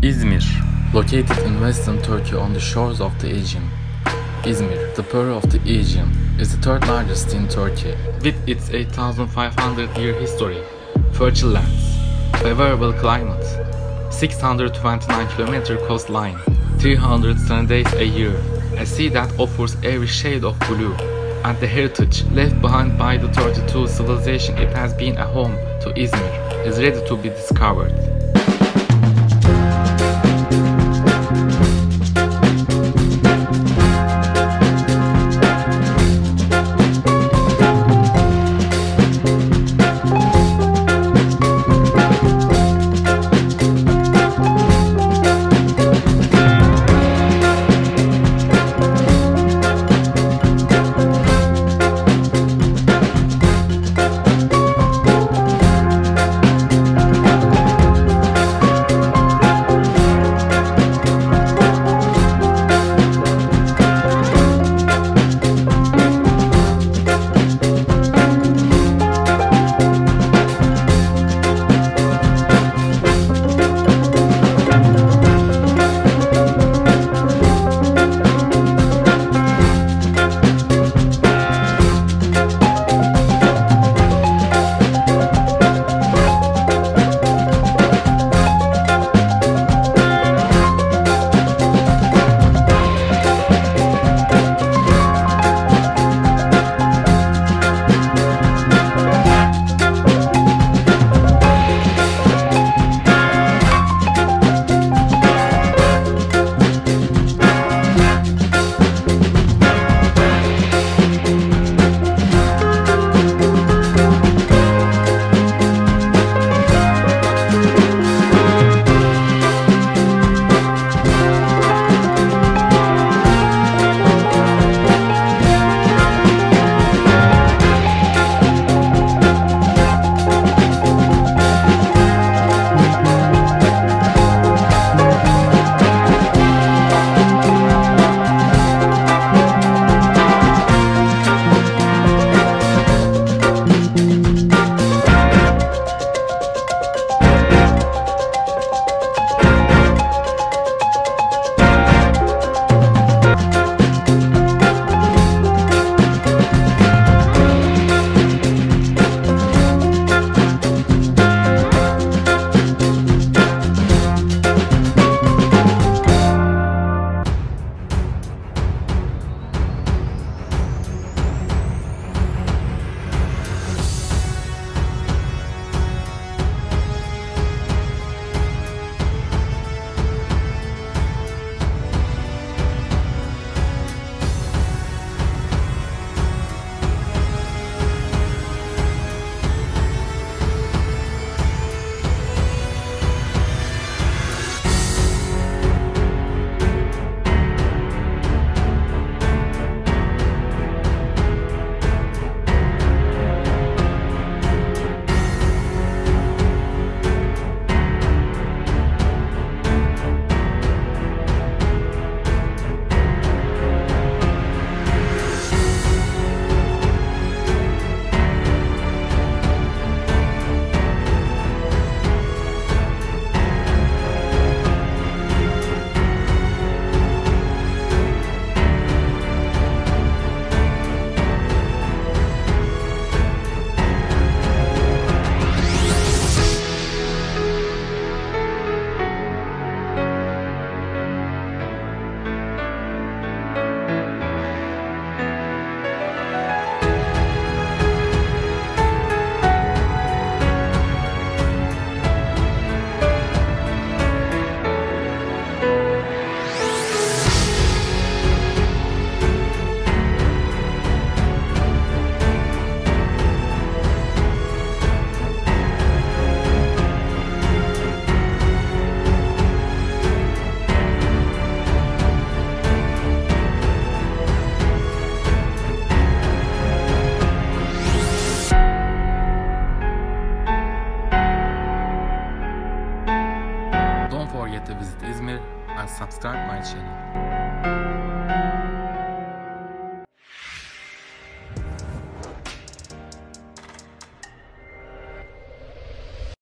Izmir, located in western Turkey on the shores of the Aegean. Izmir, the pearl of the Aegean, is the third largest in Turkey, with its 8,500-year history, fertile lands, favorable climate, 629-kilometer coastline, 300 days a year, a sea that offers every shade of blue, and the heritage left behind by the 32 civilization it has been a home to Izmir is ready to be discovered. Don't forget to visit Izmir and subscribe my channel.